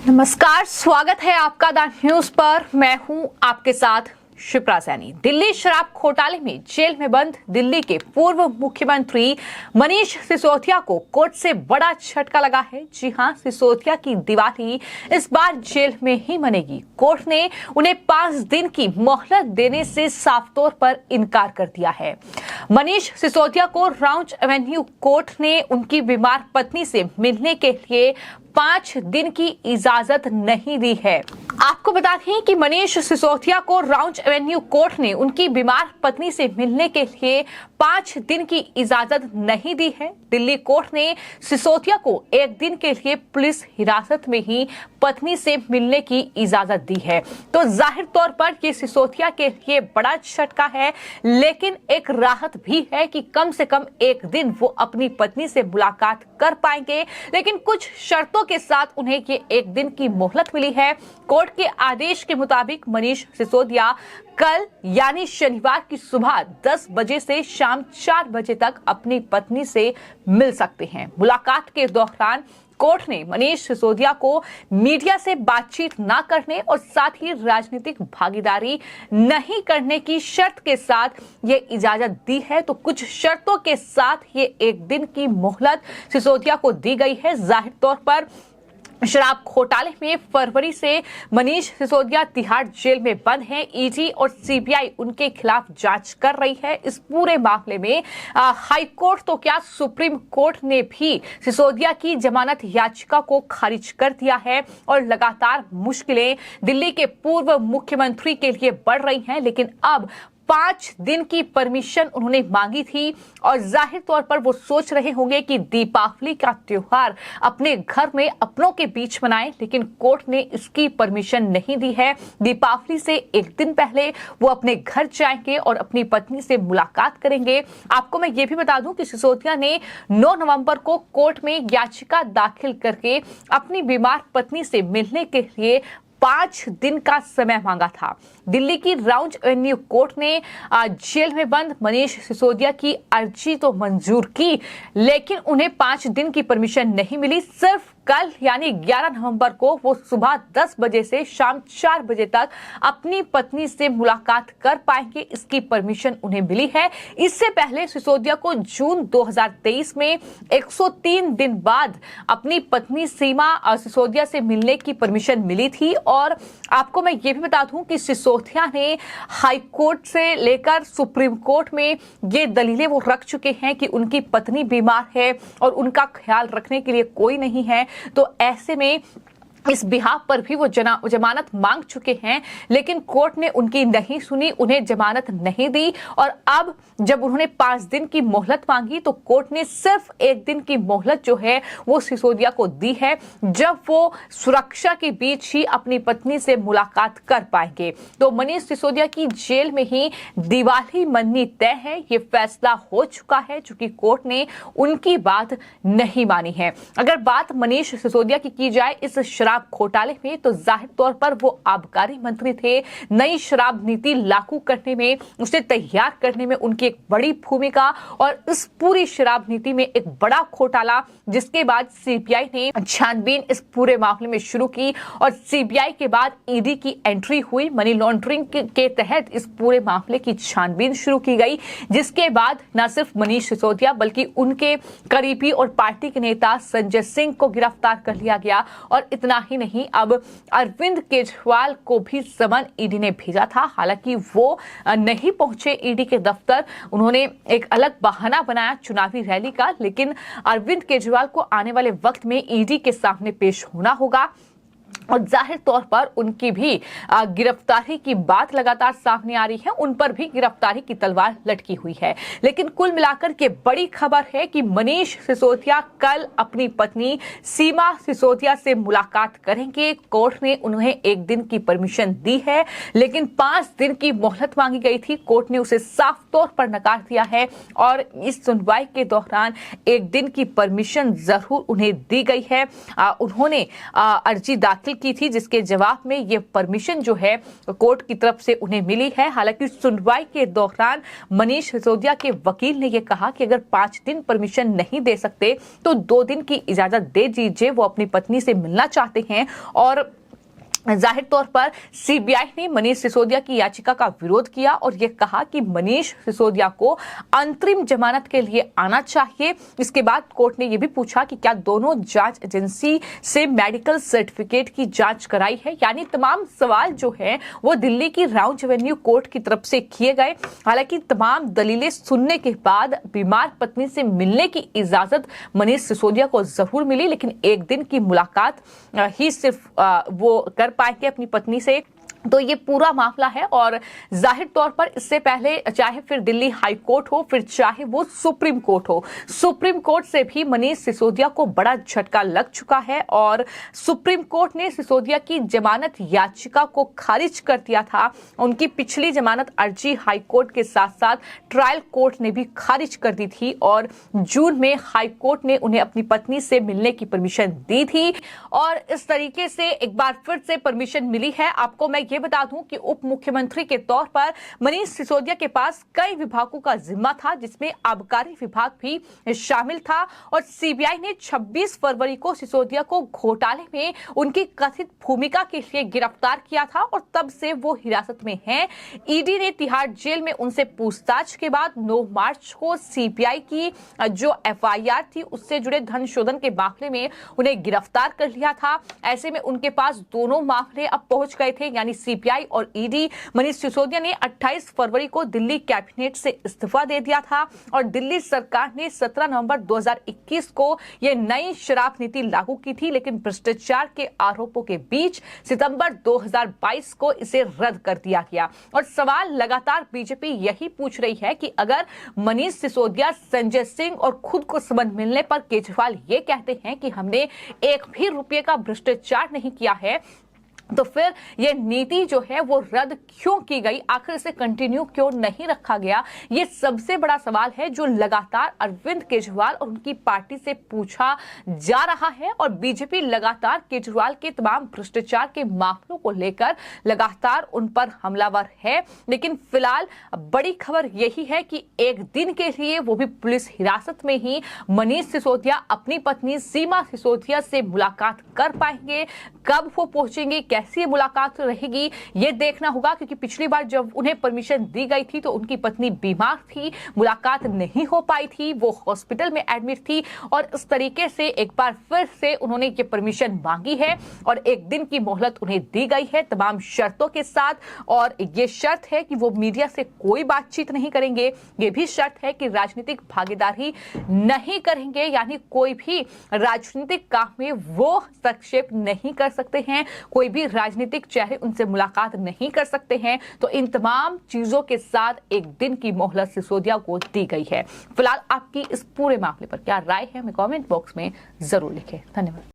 नमस्कार, स्वागत है आपका द न्यूज पर। मैं हूं आपके साथ शिप्रा सैनी। दिल्ली शराब घोटाले में जेल में बंद दिल्ली के पूर्व मुख्यमंत्री मनीष सिसोदिया को कोर्ट से बड़ा झटका लगा है। जी हां, सिसोदिया की दिवाली इस बार जेल में ही मनेगी। कोर्ट ने उन्हें 5 दिन की मोहलत देने से साफ तौर पर इनकार कर दिया है। मनीष सिसोदिया को राउंड एवेन्यू कोर्ट ने उनकी बीमार पत्नी से मिलने के लिए 5 दिन की इजाजत नहीं दी है। आपको बता दें कि मनीष सिसोदिया को राउंड एवेन्यू कोर्ट ने उनकी बीमार पत्नी से मिलने के लिए 5 दिन की इजाजत नहीं दी है। दिल्ली कोर्ट ने सिसोदिया को 1 दिन के लिए पुलिस हिरासत में ही पत्नी से मिलने की इजाजत दी है। तो जाहिर तौर पर ये सिसोदिया के लिए बड़ा झटका है, लेकिन एक राहत भी है कि कम से कम 1 दिन वो अपनी पत्नी से मुलाकात कर पाएंगे। लेकिन कुछ शर्तों के साथ उन्हें ये 1 दिन की मोहलत मिली है। कोर्ट के आदेश के मुताबिक मनीष सिसोदिया कल यानी शनिवार की सुबह 10 बजे से शाम 4 बजे तक अपनी पत्नी से मिल सकते हैं। मुलाकात के दौरान कोर्ट ने मनीष सिसोदिया को मीडिया से बातचीत न करने और साथ ही राजनीतिक भागीदारी नहीं करने की शर्त के साथ ये इजाजत दी है। तो कुछ शर्तों के साथ ये 1 दिन की मोहलत सिसोदिया को दी गई है। जाहिर तौर पर शराब घोटाले में फरवरी से मनीष सिसोदिया तिहाड़ जेल में बंद हैं। ईडी और सीबीआई उनके खिलाफ जांच कर रही है। इस पूरे मामले में हाई कोर्ट तो क्या, सुप्रीम कोर्ट ने भी सिसोदिया की जमानत याचिका को खारिज कर दिया है और लगातार मुश्किलें दिल्ली के पूर्व मुख्यमंत्री के लिए बढ़ रही हैं। लेकिन अब 5 दिन की परमिशन उन्होंने मांगी थी और जाहिर तौर पर वो सोच रहे होंगे कि दीपावली का त्योहार अपने घर में अपनों के बीच मनाएं, लेकिन कोर्ट ने इसकी परमिशन नहीं दी है। दीपावली से 1 दिन पहले वो अपने घर जाएंगे और अपनी पत्नी से मुलाकात करेंगे। आपको मैं ये भी बता दूं कि सिसोदिया ने 9 नवंबर को कोर्ट में याचिका दाखिल करके अपनी बीमार पत्नी से मिलने के लिए 5 दिन का समय मांगा था। दिल्ली की राउंड एवेन्यू कोर्ट ने जेल में बंद मनीष सिसोदिया की अर्जी तो मंजूर की, लेकिन उन्हें 5 दिन की परमिशन नहीं मिली। सिर्फ कल यानी 11 नवंबर को वो सुबह 10 बजे से शाम 4 बजे तक अपनी पत्नी से मुलाकात कर पाएंगे, इसकी परमिशन उन्हें मिली है। इससे पहले सिसोदिया को जून 2023 में 103 दिन बाद अपनी पत्नी सीमा सिसोदिया से मिलने की परमिशन मिली थी। और आपको मैं ये भी बता दूं कि सिसोदिया ने हाई कोर्ट से लेकर सुप्रीम कोर्ट में ये दलीलें वो रख चुके हैं कि उनकी पत्नी बीमार है और उनका ख्याल रखने के लिए कोई नहीं है। तो ऐसे में इस बिहाफ पर भी वो जमानत मांग चुके हैं, लेकिन कोर्ट ने उनकी नहीं सुनी, उन्हें जमानत नहीं दी। और अब जब उन्होंने 5 दिन की मोहलत मांगी तो कोर्ट ने सिर्फ 1 दिन की मोहलत जो है वो सिसोदिया को दी है, जब वो सुरक्षा के बीच ही अपनी पत्नी से मुलाकात कर पाएंगे। तो मनीष सिसोदिया की जेल में ही दिवाली मननी तय है। ये फैसला हो चुका है, चूंकि कोर्ट ने उनकी बात नहीं मानी है। अगर बात मनीष सिसोदिया की जाए इस शराब घोटाले में, तो जाहिर तौर पर वो आबकारी मंत्री थे। नई शराब नीति लागू करने में, उसे तैयार करने में उनकी एक बड़ी भूमिका, और इस पूरी शराब नीति में एक बड़ा घोटाला, जिसके बाद सीबीआई ने छानबीन इस पूरे मामले में शुरू की और सीबीआई के बाद ईडी की एंट्री हुई। मनी लॉन्ड्रिंग के तहत इस पूरे मामले की छानबीन शुरू की गई, जिसके बाद न सिर्फ मनीष सिसोदिया बल्कि उनके करीबी और पार्टी के नेता संजय सिंह को गिरफ्तार कर लिया गया। और इतना ही नहीं, अब अरविंद केजरीवाल को भी समन ईडी ने भेजा था। हालांकि वो नहीं पहुंचे ईडी के दफ्तर, उन्होंने एक अलग बहाना बनाया चुनावी रैली का, लेकिन अरविंद केजरीवाल को आने वाले वक्त में ईडी के सामने पेश होना होगा और जाहिर तौर पर उनकी भी गिरफ्तारी की बात लगातार सामने आ रही है। उन पर भी गिरफ्तारी की तलवार लटकी हुई है। लेकिन कुल मिलाकर के बड़ी खबर है कि मनीष सिसोदिया कल अपनी पत्नी सीमा सिसोदिया से मुलाकात करेंगे। कोर्ट ने उन्हें 1 दिन की परमिशन दी है, लेकिन 5 दिन की मोहलत मांगी गई थी। कोर्ट ने उसे साफ तौर पर नकार दिया है और इस सुनवाई के दौरान 1 दिन की परमिशन जरूर उन्हें दी गई है। उन्होंने अर्जी दाखिल की थी, जिसके जवाब में ये परमिशन जो है कोर्ट की तरफ से उन्हें मिली है। हालांकि सुनवाई के दौरान मनीष सिसोदिया के वकील ने यह कहा कि अगर 5 दिन परमिशन नहीं दे सकते तो 2 दिन की इजाजत दे दीजिए, वो अपनी पत्नी से मिलना चाहते हैं। और जाहिर तौर पर सीबीआई ने मनीष सिसोदिया की याचिका का विरोध किया और यह कहा कि मनीष सिसोदिया को अंतरिम जमानत के लिए आना चाहिए। इसके बाद कोर्ट ने यह भी पूछा कि क्या दोनों जांच एजेंसी से मेडिकल सर्टिफिकेट की जांच कराई है। यानी तमाम सवाल जो है वो दिल्ली की राउंड एवेन्यू कोर्ट की तरफ से किए गए। हालांकि तमाम दलीलें सुनने के बाद बीमार पत्नी से मिलने की इजाजत मनीष सिसोदिया को जरूर मिली, लेकिन एक दिन की मुलाकात ही सिर्फ वो कर पाएंगे अपनी पत्नी से। तो ये पूरा मामला है और जाहिर तौर पर इससे पहले चाहे फिर दिल्ली हाई कोर्ट हो, फिर चाहे वो सुप्रीम कोर्ट हो, सुप्रीम कोर्ट से भी मनीष सिसोदिया को बड़ा झटका लग चुका है और सुप्रीम कोर्ट ने सिसोदिया की जमानत याचिका को खारिज कर दिया था। उनकी पिछली जमानत अर्जी हाई कोर्ट के साथ साथ ट्रायल कोर्ट ने भी खारिज कर दी थी और जून में हाई कोर्ट ने उन्हें अपनी पत्नी से मिलने की परमिशन दी थी और इस तरीके से एक बार फिर से परमिशन मिली है। आपको मैं ये बता दूं कि उप मुख्यमंत्री के तौर पर मनीष सिसोदिया के पास कई विभागों का जिम्मा था, जिसमें आबकारी विभाग भी शामिल था और सीबीआई ने 26 फरवरी को सिसोदिया को घोटाले में उनकी कथित भूमिका के लिए गिरफ्तार किया था और तब से वो हिरासत में हैं। ईडी ने तिहाड़ जेल में उनसे पूछताछ के बाद 9 मार्च को सीबीआई की जो एफआईआर थी उससे जुड़े धन शोधन के मामले में उन्हें गिरफ्तार कर लिया था। ऐसे में उनके पास दोनों मामले अब पहुंच गए थे, यानी सीबीआई और ईडी। मनीष सिसोदिया ने 28 फरवरी को दिल्ली कैबिनेट से इस्तीफा दे दिया था और दिल्ली सरकार ने 17 नवंबर 2021 को यह नई शराब नीति लागू की थी, लेकिन भ्रष्टाचार के आरोपों के बीच सितंबर 2022 को इसे रद्द कर दिया गया। और सवाल लगातार बीजेपी यही पूछ रही है कि अगर मनीष सिसोदिया, संजय सिंह और खुद को समन मिलने पर केजरीवाल ये कहते हैं कि हमने एक भी रुपये का भ्रष्टाचार नहीं किया है, तो फिर ये नीति जो है वो रद्द क्यों की गई, आखिर इसे कंटिन्यू क्यों नहीं रखा गया? ये सबसे बड़ा सवाल है जो लगातार अरविंद केजरीवाल और उनकी पार्टी से पूछा जा रहा है और बीजेपी लगातार केजरीवाल के तमाम भ्रष्टाचार के मामलों को लेकर लगातार उन पर हमलावर है। लेकिन फिलहाल बड़ी खबर यही है कि एक दिन के लिए, वो भी पुलिस हिरासत में ही, मनीष सिसोदिया अपनी पत्नी सीमा सिसोदिया से मुलाकात कर पाएंगे। कब वो पहुंचेंगे, कैसी मुलाकात रहेगी, ये देखना होगा, क्योंकि पिछली बार जब उन्हें परमिशन दी गई थी तो उनकी पत्नी बीमार थी, मुलाकात नहीं हो पाई थी, वो हॉस्पिटल में एडमिट थी और इस तरीके से एक बार फिर से उन्होंने ये परमिशन मांगी है और एक दिन की मोहलत उन्हें दी गई है तमाम शर्तों के साथ। और ये शर्त है कि वो मीडिया से कोई बातचीत नहीं करेंगे, ये भी शर्त है कि राजनीतिक भागीदारी नहीं करेंगे, यानी कोई भी राजनीतिक काम में वो हस्तक्षेप नहीं कर सकते हैं, कोई भी राजनीतिक चेहरे उनसे मुलाकात नहीं कर सकते हैं। तो इन तमाम चीजों के साथ एक दिन की मोहलत सिसोदिया को दी गई है। फिलहाल आपकी इस पूरे मामले पर क्या राय है, हमें कमेंट बॉक्स में जरूर लिखें। धन्यवाद।